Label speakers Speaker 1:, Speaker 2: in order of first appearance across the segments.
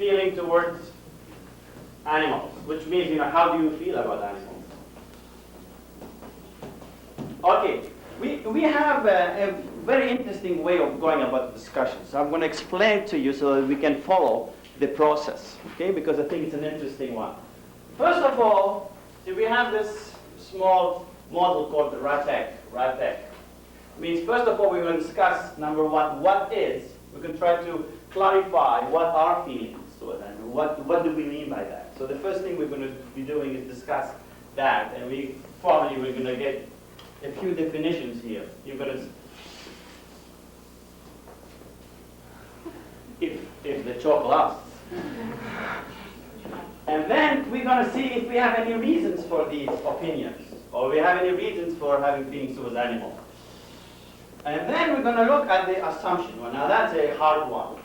Speaker 1: feeling towards animals, which means, how do you feel about animals? Okay, we have a very interesting way of going about the discussion. So I'm going to explain it to you so that we can follow the process, okay? Because I think it's an interesting one. First of all, we have this small model called the WRATEC. WRATEC means, first of all, we're going to discuss, number one, what is. We're going to try to clarify what are feelings towards animals. What do we mean by that? So the first thing we're going to be doing is discuss that, and we're going to get a few definitions here. You're going to, if the chalk lasts. And then we're going to see if we have any reasons for these opinions, or we have any reasons for having feelings towards animals. And then we're going to look at the assumption. Well, now that's a hard one.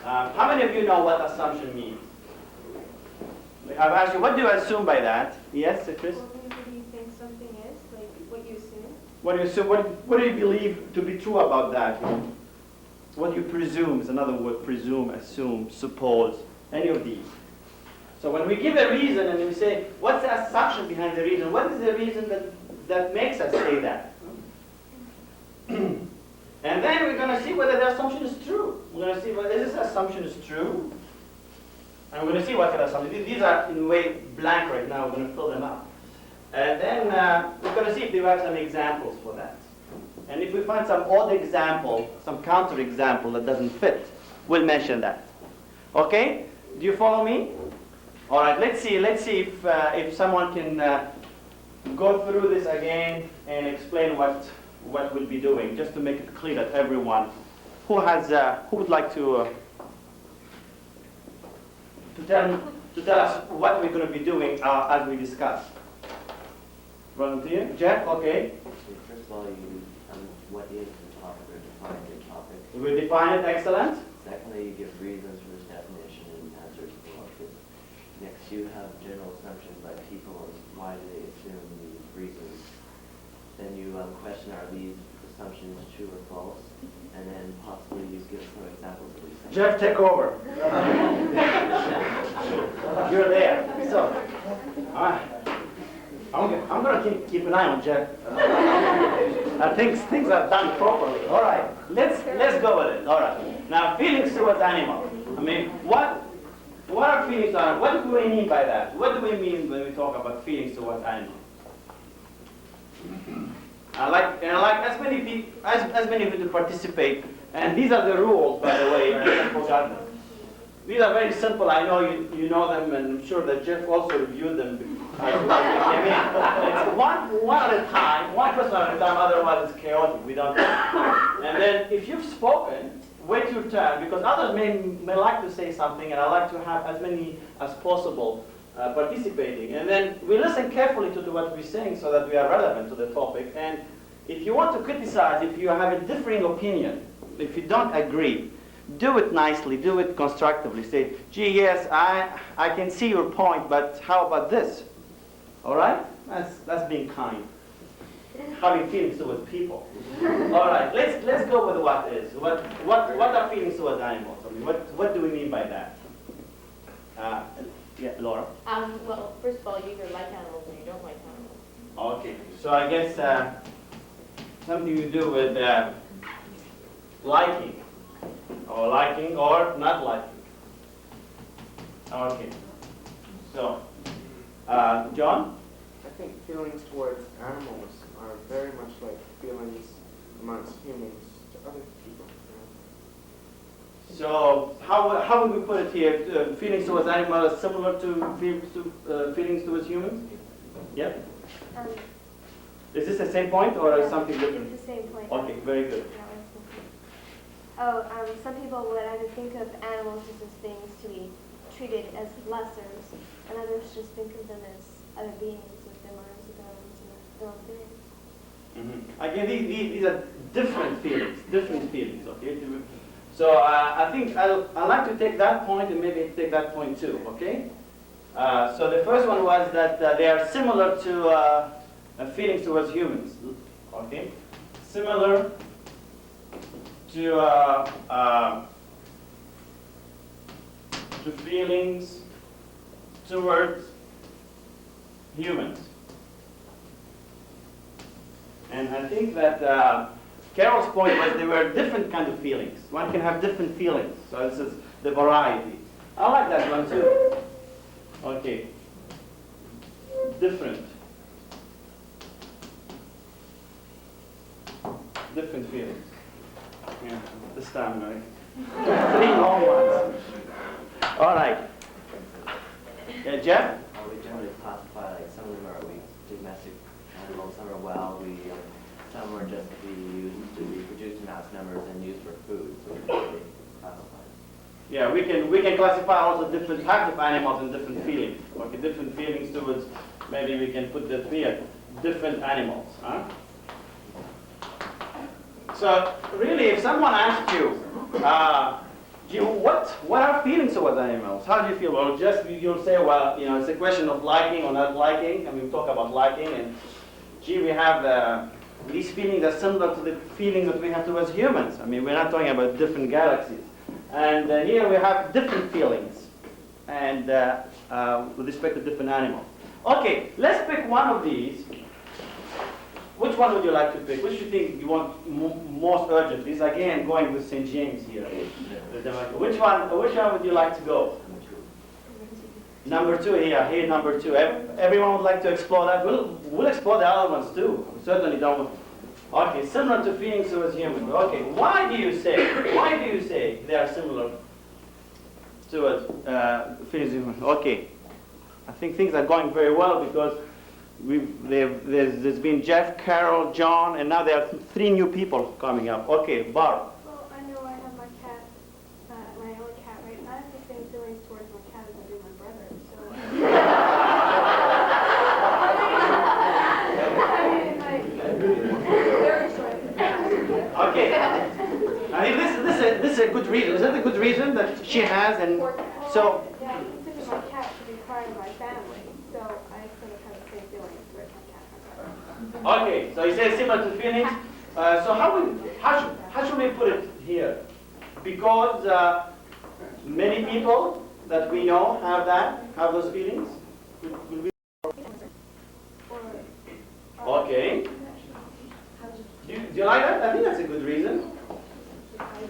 Speaker 1: How many of you know what assumption means? I've asked you, what do you assume by that? Yes, Chris?
Speaker 2: Well, what do you think something is? Like what you assume?
Speaker 1: What do you assume? What do you believe to be true about that? What do you presume is another word. Presume, assume, suppose, any of these. So when we give a reason and we say, what's the assumption behind the reason? What is the reason that makes us say that? And then we're going to see whether the assumption is true. We're going to see whether this assumption is true. And we're going to see what kind of assumption. These are in a way blank right now. We're going to fill them up. And then we're going to see if we have some examples for that. And if we find some odd example, some counter example that doesn't fit, we'll mention that. Okay? Do you follow me? All right. Let's see if someone can go through this again and explain what we'll be doing, just to make it clear that everyone who would like to tell us what we're going to be doing as we discuss. Volunteer? Jeff? Okay.
Speaker 3: First of all, what is the topic, or define the topic.
Speaker 1: We define it, excellent.
Speaker 3: Secondly, you give reasons for this definition and answers to it. Next, you have general assumptions by people and why do they assume these reasons. Then you question, are these assumptions true or false? And then possibly you give some examples of these things.
Speaker 1: Jeff, take over. You're there. So, all right. I'm going to keep an eye on Jeff. I think things are done properly. All right. Let's go with it. All right. Now, feelings towards animals. I mean, what are feelings towards animals? What do we mean by that? What do we mean when we talk about feelings towards animals? I like as many people to participate, and these are the rules, by the way. I forgot them. These are very simple. I know you know them, and I'm sure that Jeff also reviewed them. It's one at a time, one person at a time. Otherwise, it's chaotic. We don't. And then, if you've spoken, wait your turn, because others may like to say something, and I like to have as many as possible participating. And then we listen carefully to what we're saying so that we are relevant to the topic. And if you want to criticize, if you have a differing opinion, if you don't agree, do it nicely, do it constructively. Say, gee, yes, I can see your point, but how about this? All right? That's being kind. Having feelings towards people. All right, let's go with what is. What are feelings towards animals? I mean, what do we mean by that? Yeah, Laura?
Speaker 4: Well, first of all, you either like animals or you don't like animals.
Speaker 1: Okay, so I guess something to do with liking or not liking. Okay, so John?
Speaker 5: I think feelings towards animals are very much like feelings amongst humans to other people.
Speaker 1: So how would we put it here? Feelings towards animals are similar to feelings towards humans? Yep. Is this the same point or is something different?
Speaker 2: It's the same point.
Speaker 1: Okay, very good.
Speaker 2: Some people would either think of animals just as things to be treated as lessers, and others just think of them as other beings with their minds, with their own feelings.
Speaker 1: Mm-hmm. Again, these are different feelings, okay? So I think I'd like to take that point and maybe take that point too, okay? So the first one was that they are similar to feelings towards humans, okay? Similar to to feelings towards humans. And I think that Carol's point was there were different kinds of feelings. One can have different feelings. So this is the variety. I like that one too. Okay. Different feelings. Yeah, this time, right? 3 long ones. All right. Yeah, Jeff?
Speaker 3: We generally classify, like, some of them are domestic animals, some are wild. Some are just to be used to reproduce in mass numbers and used for food. So we generally classify.
Speaker 1: Yeah, we can classify also different types of animals and different feelings. Okay, different feelings towards, maybe we can put that here, different animals. Huh? So really, if someone asks you, what are feelings towards animals? How do you feel? Well, just you'll say, well, it's a question of liking or not liking. I mean, we talk about liking, and gee, we have these feelings are similar to the feelings that we have towards humans. I mean, we're not talking about different galaxies. And here we have different feelings, and with respect to different animals. Okay, let's pick one of these. Which one would you like to pick? Which do you think you want most urgent? This again going with St. James here. Which one would you like to go? Number 2 here. Here, number 2. Everyone would like to explore that. We'll explore the other ones too. We certainly don't. Okay, similar to feelings towards humans. Okay, why do you say they are similar towards feelings of humans? Okay, I think things are going very well because there's been Jeff, Carol, John, and now there are 3 new people coming up. Okay, Barb.
Speaker 2: Well, I know I have my cat, my own cat, right? I have the same feelings towards my cat as I do my brother, so. I mean, like, very short.
Speaker 1: Okay. I think this is a good reason. Is that a good reason that she has? And so.
Speaker 2: Yeah, I consider my cat to be part of my family, so I sort of have the same feelings towards my cat and my brother.
Speaker 1: Okay, so you say similar to feelings. So how should we put it here? Because many people that we know have those feelings. Okay. Do you like that? I think that's a good reason.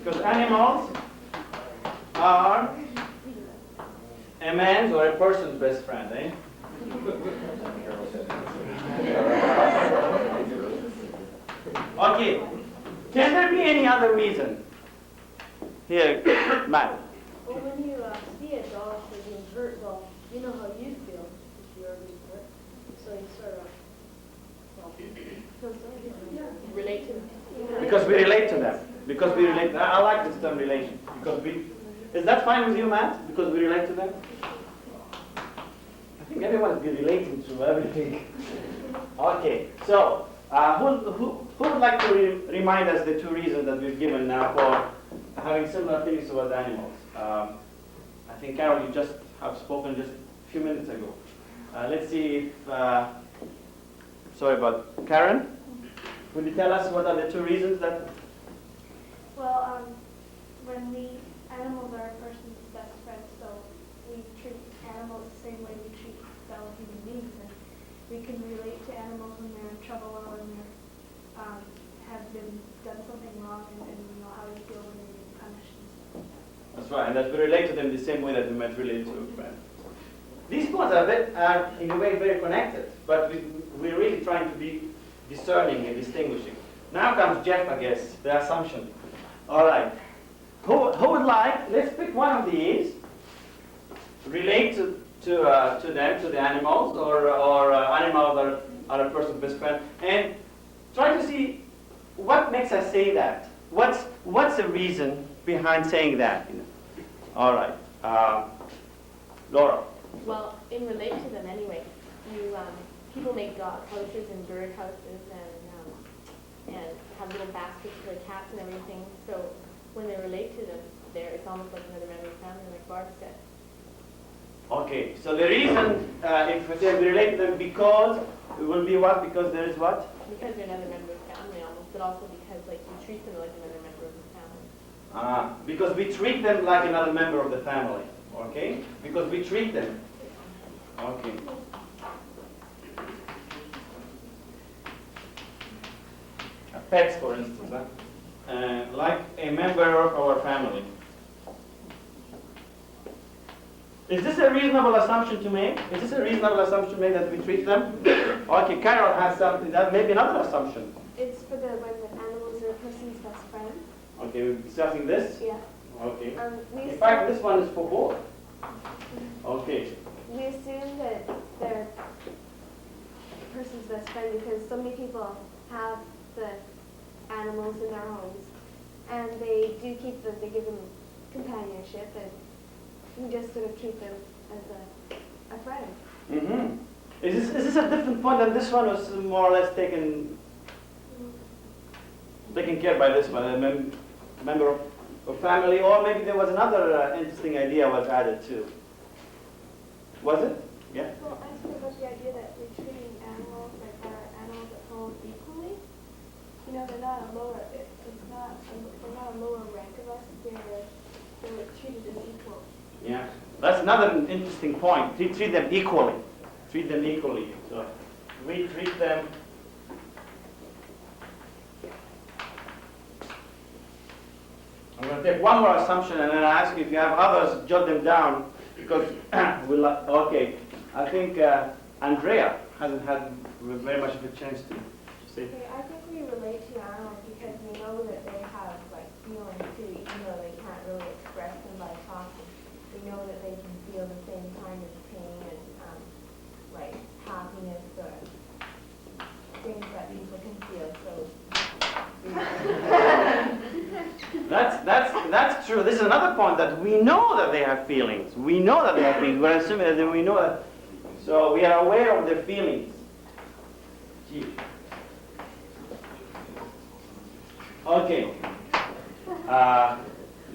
Speaker 1: Because animals are a man's or a person's best friend, eh? Okay. Can there be any other reason? Here, Matt.
Speaker 4: Well, when you see a dog or being hurt, well, you know how you feel if you're being hurt. So you sort of, relate to them.
Speaker 1: Because we relate to them. Because we relate. I like this term relation. Is that fine with you, Matt? Because we relate to them? I think everyone is relating to everything. Okay, so who would like to remind us the 2 reasons that we've given now for having similar feelings towards animals? I think, Carol, you just have spoken just a few minutes ago. Let's see if, sorry about Karen. Will you tell us what are the 2 reasons that?
Speaker 2: Well, animals are a person's best friend, so we treat animals the same way we treat fellow human beings, and we can relate to animals when they're in trouble or when they have done something wrong, and we know how they feel when they're being punished and stuff like that.
Speaker 1: That's right, and that we relate to them the same way that we might relate to a friend. These points are in a way very connected, but we're really trying to be discerning and distinguishing. Now comes Jeff, I guess, the assumption. All right. Who would like, let's pick one of these, relate to them, to the animals, or animals are a person's best friend, and try to see what makes us say that. What's the reason behind saying that? All right. Laura.
Speaker 4: Well, in relate to them anyway, people make dog houses and bird houses and have little baskets for the cats and everything. So when they relate to them, it's almost like another member of the family, like Barb said.
Speaker 1: Okay, so the reason, if we say we relate to them because, it will be what? Because there is what?
Speaker 4: Because they're another member of the family almost, but also because like you treat them like another member of the family.
Speaker 1: Because we treat them like another member of the family. Okay? Because we treat them. Okay. Pets, for instance, like a member of our family. Is this a reasonable assumption to make? Is this a reasonable assumption to make that we treat them? Okay, Carol has something, that may be another assumption.
Speaker 2: It's for when the animals are a person's best friend.
Speaker 1: Okay, we're discussing this?
Speaker 2: Yeah.
Speaker 1: Okay.
Speaker 2: We
Speaker 1: In fact, this one is for both. Okay.
Speaker 2: We assume that they're a person's best friend because so many people have the animals in their homes, and they do keep them. They give them companionship, and we just sort of treat them as a friend.
Speaker 1: Mm-hmm. Is this a different point than this one was more or less taken care by this one, a member of family, or maybe there was another interesting idea was added too. Was it? Yeah?
Speaker 2: Well, I think about the idea that we're treating animals, like our animals at home, equally. You know, they're not a lower, they're not a lower rank of us. They're treated as equal.
Speaker 1: Yeah. That's another interesting point. Treat them equally. Treat them equally. So we treat them. I'm going to take one more assumption and then I ask you if you have others, jot them down because okay. I think Andrea hasn't had very much of a chance to say.
Speaker 4: Okay, I think we relate to animals because we know that they have like feelings too, even though they can't really express them by talking. We know that they can feel the same kind of pain and like happiness or things that people can feel. So
Speaker 1: That's true. This is another point that we know that they have feelings. We know that they have feelings. We're assuming that we know that. So we are aware of their feelings. Gee. Okay.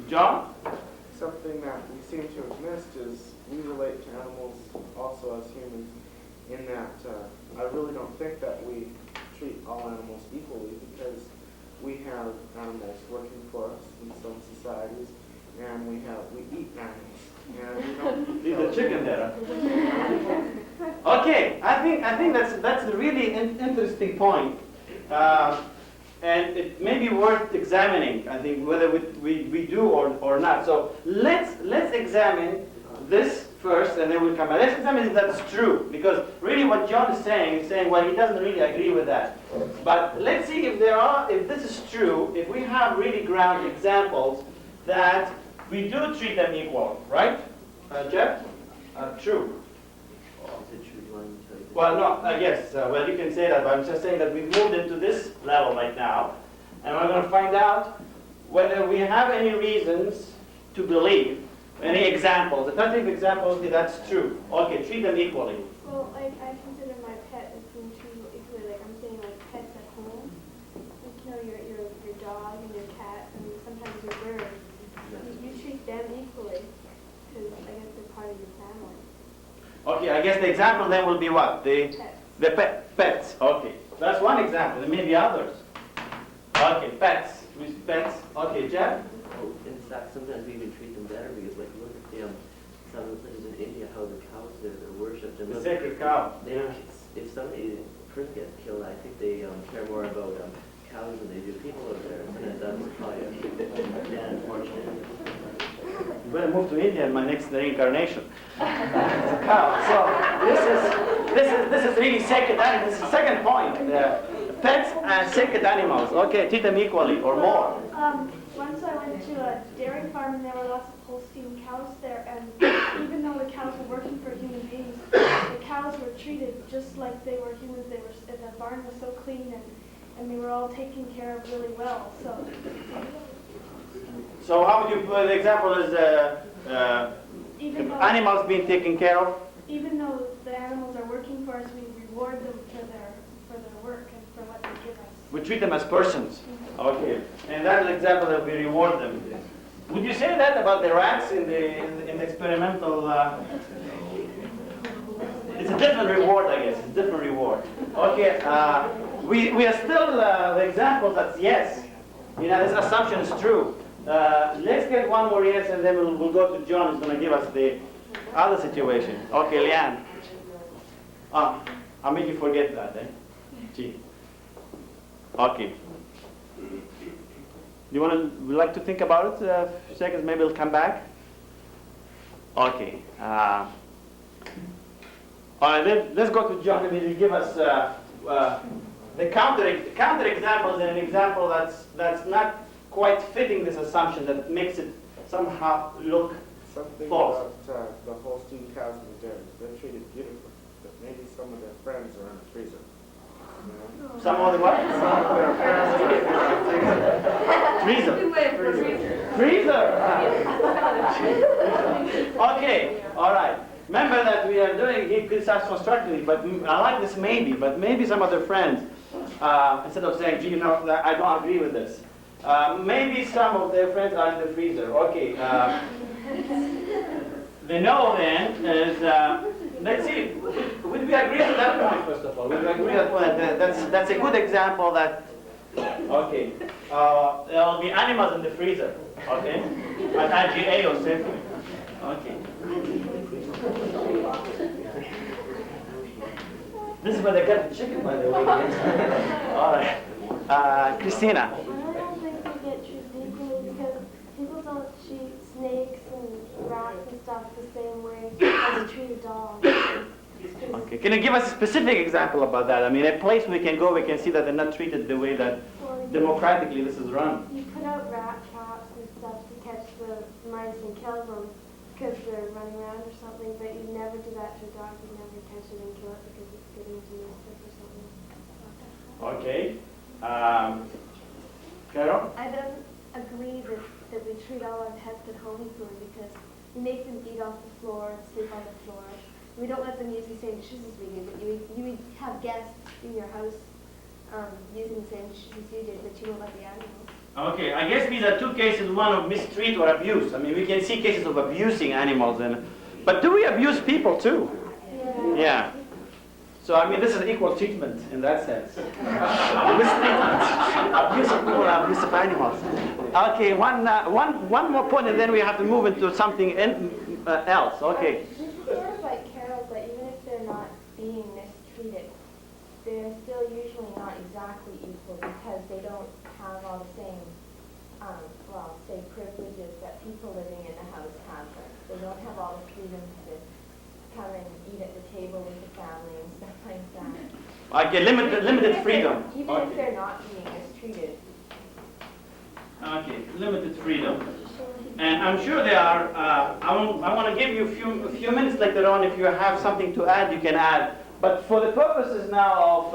Speaker 1: John?
Speaker 5: Something that we seem to have missed is we relate to animals also as humans in that I really don't think that we treat all animals equally because we have animals working for us in some societies and we eat animals. And we don't
Speaker 1: Leave the chicken there. Huh? Okay, I think that's a really interesting point. And it may be worth examining, I think, whether we do or not. So let's examine this first, and then we'll come back. Let's examine if that's true, because really what John is saying, well, he doesn't really agree with that. But let's see if this is true, if we have really ground examples that we do treat them equal, right? Jeff? True.
Speaker 3: Is it true? Do you want me to tell you?
Speaker 1: Well, no, yes, well, you can say that, but I'm just saying that we've moved into this level right now, and we're going to find out whether we have any reasons to believe, any examples, alternative examples, if that's true. Okay, treat them equally.
Speaker 2: Well, like, I consider my pet as being treated equally. Like, I'm saying, like, pets at home. Like, you know, your dog and your cat, and sometimes your bird. You treat them equally, because I guess they're part of your family.
Speaker 1: Okay, I guess the example then will be what?
Speaker 2: Pets.
Speaker 1: The pets. Okay, that's one example. There may be others. Okay, pets. With pets. Okay, Jeff?
Speaker 3: Oh, in fact, sometimes we even treat them better because, like, look at some of the places in India, how the cows they're worshipped. And
Speaker 1: The
Speaker 3: look,
Speaker 1: sacred cow.
Speaker 3: they, if somebody first gets killed, I think they care more about cows than they do people over there. And that's probably unfortunate.
Speaker 1: You better move to India in my next reincarnation. Cow. So this is really sacred animals. This is the second point. Pets and sacred animals. Okay, treat them equally or more.
Speaker 6: Once I went to a dairy farm and there were lots of Holstein cows there, and even though the cows were working for human beings, the cows were treated just like they were humans. The barn was so clean and they were all taken care of really well.
Speaker 1: So how would you put the example is animals being taken care of?
Speaker 6: Even though the animals are working for us, we reward them for their work and for what they give us.
Speaker 1: We treat them as persons. Okay, and that's an example that we reward them. Would you say that about the rats in the experimental? It's a different reward, I guess. It's a different reward. Okay, we are still the example that's yes. You know, this assumption is true. Let's get one more yes, and then we'll go to John, who's going to give us the other situation. Okay, Leanne. I'll make you forget that, eh? Gee. Okay. Would you like to think about it a few seconds? Maybe we'll come back. Okay. All right, let's go to John, and he'll give us the counter examples, and an example that's not quite fitting this assumption, that makes it somehow look
Speaker 5: Something
Speaker 1: false.
Speaker 5: about the Holstein cows in the dairy. They're treated beautifully, but maybe some of their friends are in the freezer. You know?
Speaker 1: Some of the what?
Speaker 5: Some of their friends are in the freezer.
Speaker 1: Freezer. Okay, all right. Remember that we are doing it criticize constructively, but I like this maybe, but maybe some of their friends, instead of saying, gee, I don't agree with this. Maybe some of their friends are in the freezer. Okay. The no then is, let's see, would we agree with that point first of all? Would we agree with that point? That's a good example that, okay, there will be animals in the freezer, okay? But IgA or something. Okay. This is where they get the chicken, by the way. All right. Christina.
Speaker 2: I don't think we get treated equally because people don't treat snakes and rats and stuff the same way as they treat a dog.
Speaker 1: Okay. Can you give us a specific example about that? I mean, a place we can go, we can see that they're not treated the way that democratically this is run.
Speaker 2: You put out rat traps and stuff to catch the mice and kill them because they're running around or something, but you never do that to a dog. You never catch it and kill it because it's getting into mischief or something.
Speaker 1: Okay. Carol?
Speaker 2: I don't agree that we treat all our pets at home equally because we make them eat off the floor and sleep on the floor. We don't let them use the same dishes as we do, but you would have guests in your house using the same dishes as you did, but you won't let the animals.
Speaker 1: Okay, I guess these are two cases, one of mistreat or abuse. I mean, we can see cases of abusing animals, but do we abuse people too? Yeah. So, I mean, this is equal treatment in that sense. Abusing people and abusive animals. Okay, one more point, and then we have to move into something else. Okay.
Speaker 4: This is sort of like Carol, but even if they're not being mistreated, they're still usually not exactly equal because they don't have all the same, say privileges that people living in the house have. They don't have all the freedom to come and eat at the table with the family and stuff like that.
Speaker 1: Okay, limited freedom.
Speaker 4: Even if they're not being mistreated.
Speaker 1: Okay, limited freedom. And I'm sure there are, I want to give you a few minutes later on. If you have something to add, you can add. But for the purposes now of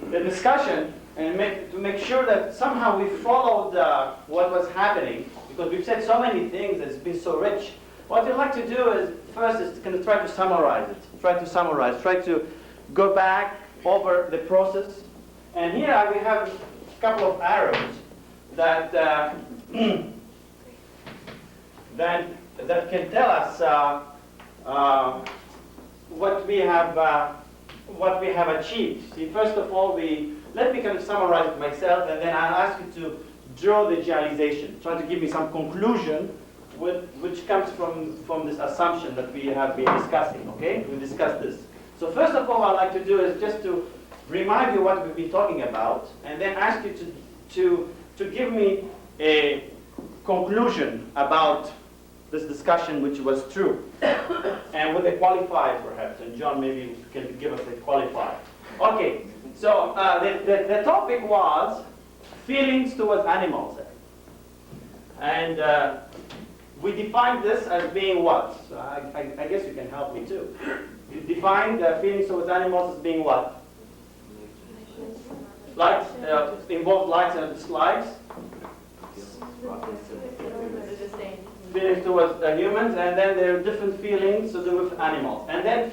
Speaker 1: the discussion, and to make sure that somehow we followed what was happening, because we've said so many things, it's been so rich. What we'd like to do is, first is kind of try to summarize it. Try to go back over the process. And here we have a couple of arrows that that can tell us what we have achieved. See, first of all, let me kind of summarize it myself, and then I'll ask you to draw the generalization. Try to give me some conclusion which comes from this assumption that we have been discussing. Okay, we discussed this. So first of all, what I'd like to do is just to remind you what we've been talking about, and then ask you to give me a conclusion about this discussion which was true, and with a qualifier perhaps, and John maybe can give us a qualifier. Okay, so the topic was feelings towards animals, and we defined this as being what? So I guess you can help me too. You defined feelings towards animals as being what? Likes, involved likes and dislikes. Feelings towards humans, and then there are different feelings to do with animals. And then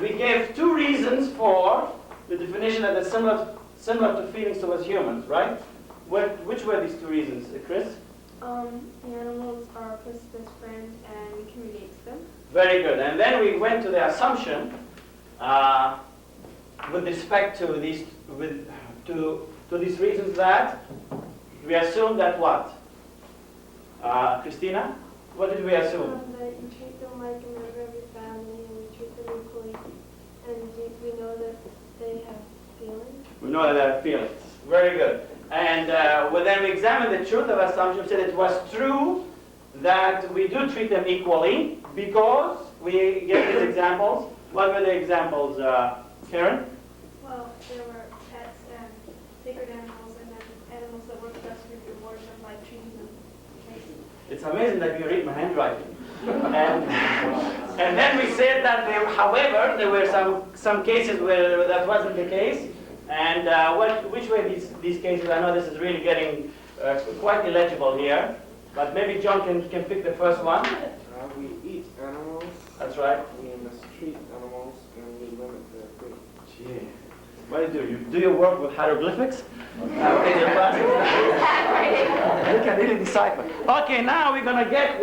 Speaker 1: we gave two reasons for the definition that is similar to feelings towards humans, right? Which were these two reasons, Chris?
Speaker 6: The animals are a person's best friend and we can relate to them.
Speaker 1: Very good. And then we went to the assumption with respect to these reasons that We assume that what? Christina? What did we assume?
Speaker 2: That you treat them like a member of your family and you treat them equally. And we know that they have feelings.
Speaker 1: We know that they have feelings. Very good. And well, then we examine the truth of assumption. We said it was true that we do treat them equally because we get these examples. What were the examples, Karen?
Speaker 6: Well, there were pets and sacred animals and then animals that work best with your worship by treating them nicely.
Speaker 1: It's amazing that you read my handwriting. And then we said that, however, there were some cases where that wasn't the case. And which were these cases? I know this is really getting quite illegible here, but maybe John can pick the first one.
Speaker 5: We eat animals.
Speaker 1: That's right.
Speaker 5: We mistreat animals, and we limit their freedom.
Speaker 1: Gee. What do you do? Do you work with hieroglyphics? In your classes? You can really decipher. Okay, now we're gonna get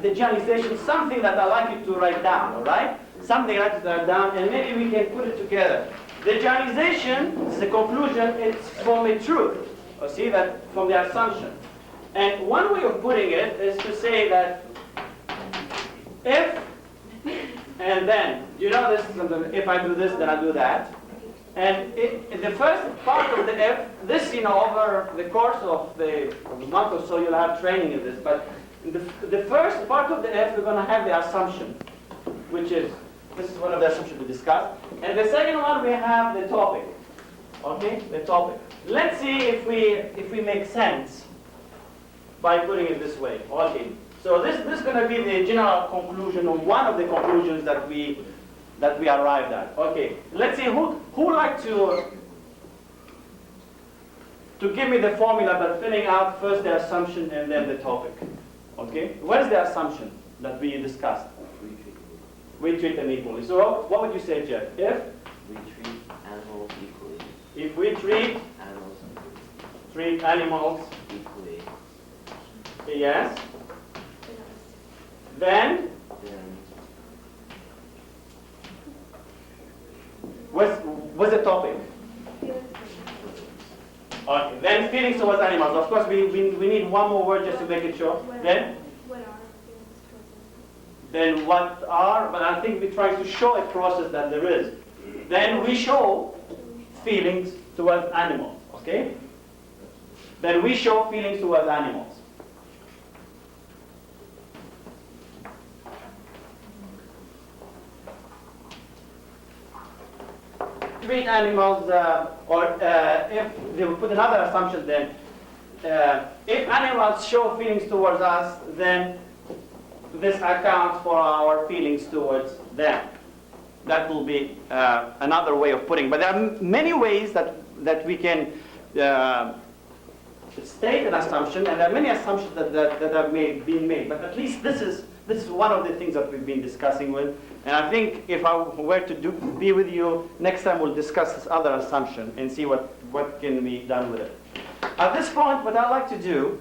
Speaker 1: the generalization, something that I'd like you to write down, all right? Something I'd like to write down, and maybe we can put it together. The generalization, the conclusion, it's from a truth. Or see that from the assumption. And one way of putting it is to say that if and then, you know this, if I do this, then I do that. And the first part of the if, this, over the course of the month or so, you'll have training in this. But the first part of the if, we're going to have the assumption, which is, this is one of the assumptions we discussed. And the second one, we have the topic. Okay, the topic. Let's see if we make sense by putting it this way. Okay. So this is going to be the general conclusion, or one of the conclusions that we arrived at. Okay. Let's see who would like to give me the formula by filling out first the assumption and then the topic. Okay. What is the assumption that we discussed? We treat them equally. So what would you say, Jeff? If
Speaker 3: we treat animals equally.
Speaker 1: If we treat animals
Speaker 3: equally,
Speaker 1: yes, then what's the topic? Okay, then feelings towards animals. Of course, we need one more word just to make it sure. Then?
Speaker 6: What are feelings towards them?
Speaker 1: Then what are, but I think we try to show a process that there is. Then we show feelings towards animals, okay? Then we show feelings towards animals. Treat animals, or if they will put another assumption then, if animals show feelings towards us, then this accounts for our feelings towards them. That will be another way of putting it. But there are many ways that we can state an assumption, and there are many assumptions that have been made. But at least this is one of the things that we've been discussing with. And I think if I were to be with you, next time we'll discuss this other assumption and see what can be done with it. At this point, what I'd like to do